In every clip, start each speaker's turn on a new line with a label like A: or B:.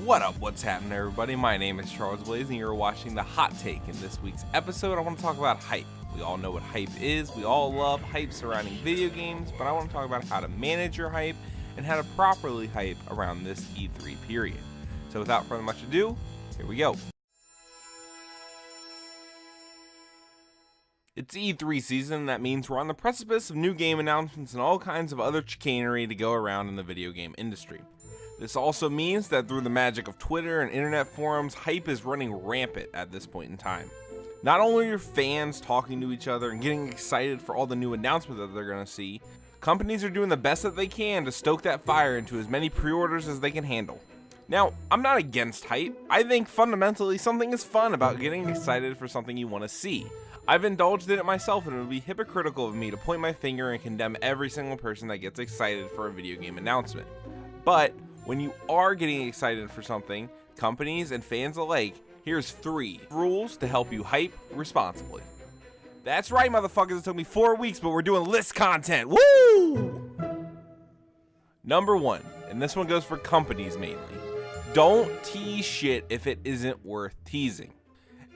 A: What up, what's happening everybody? My name is Charles Blaze and you're watching The Hot Take. In this week's episode, I want to talk about hype. We all know what hype is, we all love hype surrounding video games, but I want to talk about how to manage your hype and how to properly hype around this E3 period. So without further much ado, here we go. It's E3 season, and that means we're on the precipice of new game announcements and all kinds of other chicanery to go around in the video game industry. This also means that through the magic of Twitter and internet forums, hype is running rampant at this point in time. Not only are your fans talking to each other and getting excited for all the new announcements that they're going to see, companies are doing the best that they can to stoke that fire into as many pre-orders as they can handle. Now, I'm not against hype. I think fundamentally something is fun about getting excited for something you want to see. I've indulged in it myself, and it would be hypocritical of me to point my finger and condemn every single person that gets excited for a video game announcement. But when you are getting excited for something, companies and fans alike, here's 3 rules to help you hype responsibly. That's right, motherfuckers, it took me 4 weeks, but we're doing list content. Woo! Number 1, and this one goes for companies mainly. Don't tease shit if it isn't worth teasing.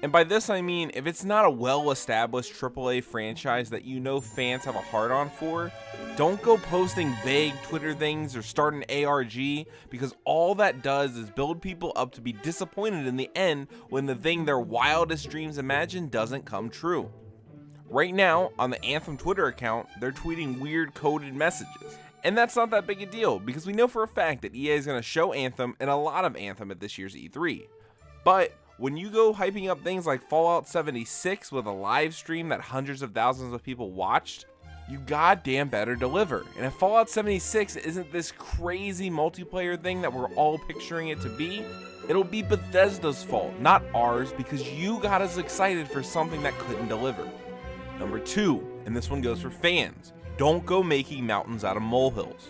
A: And by this I mean, if it's not a well-established AAA franchise that you know fans have a hard-on for, don't go posting vague Twitter things or start an ARG, because all that does is build people up to be disappointed in the end when the thing their wildest dreams imagine doesn't come true. Right now, on the Anthem Twitter account, they're tweeting weird coded messages. And that's not that big a deal, because we know for a fact that EA is going to show Anthem and a lot of Anthem at this year's E3. But when you go hyping up things like Fallout 76 with a live stream that hundreds of thousands of people watched, you goddamn better deliver. And if Fallout 76 isn't this crazy multiplayer thing that we're all picturing it to be, it'll be Bethesda's fault, not ours, because you got us excited for something that couldn't deliver. Number 2, and this one goes for fans, don't go making mountains out of molehills.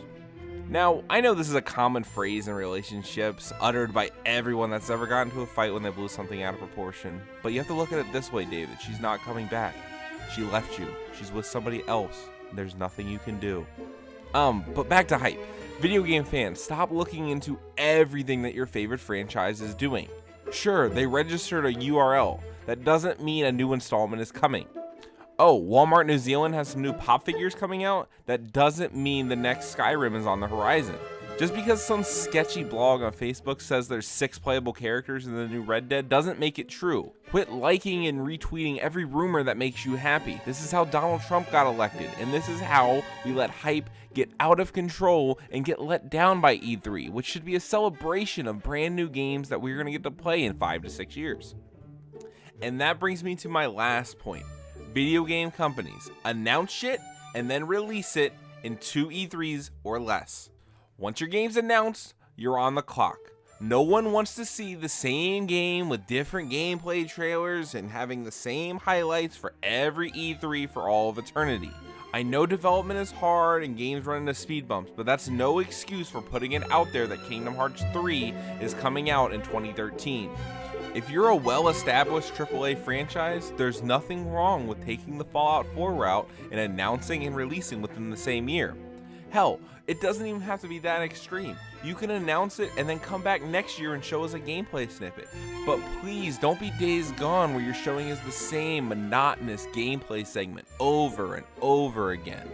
A: Now, I know this is a common phrase in relationships, uttered by everyone that's ever gotten into a fight when they blew something out of proportion, but you have to look at it this way, David. She's not coming back. She left you. She's with somebody else. There's nothing you can do. But back to hype. Video game fans, stop looking into everything that your favorite franchise is doing. Sure, they registered a URL. That doesn't mean a new installment is coming. Oh, Walmart New Zealand has some new pop figures coming out? That doesn't mean the next Skyrim is on the horizon. Just because some sketchy blog on Facebook says there's 6 playable characters in the new Red Dead doesn't make it true. Quit liking and retweeting every rumor that makes you happy. This is how Donald Trump got elected, and this is how we let hype get out of control and get let down by E3, which should be a celebration of brand new games that we're going to get to play in 5 to 6 years. And that brings me to my last point. Video game companies announce shit and then release it in 2 E3s or less. Once your game's announced, you're on the clock. No one wants to see the same game with different gameplay trailers and having the same highlights for every E3 for all of eternity. I know development is hard and games run into speed bumps, but that's no excuse for putting it out there that Kingdom Hearts 3 is coming out in 2013. If you're a well-established AAA franchise, there's nothing wrong with taking the Fallout 4 route and announcing and releasing within the same year. Hell, it doesn't even have to be that extreme. You can announce it and then come back next year and show us a gameplay snippet. But please don't be Days Gone where you're showing us the same monotonous gameplay segment over and over again.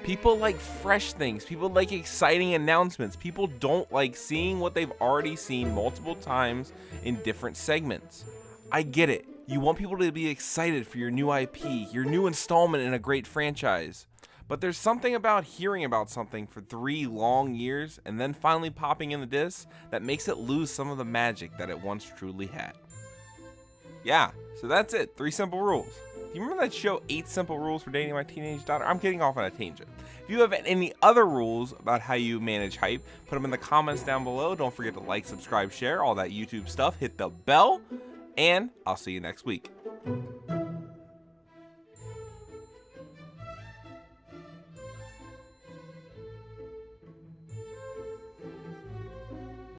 A: People like fresh things, people like exciting announcements, people don't like seeing what they've already seen multiple times in different segments. I get it, you want people to be excited for your new IP, your new installment in a great franchise. But there's something about hearing about something for 3 long years and then finally popping in the disc that makes it lose some of the magic that it once truly had. Yeah, so that's it, 3 simple rules. Do you remember that show 8 Simple Rules for Dating My Teenage Daughter? I'm getting off on a tangent. If you have any other rules about how you manage hype, put them in the comments down below. Don't forget to like, subscribe, share, all that YouTube stuff. Hit the bell, and I'll see you next week.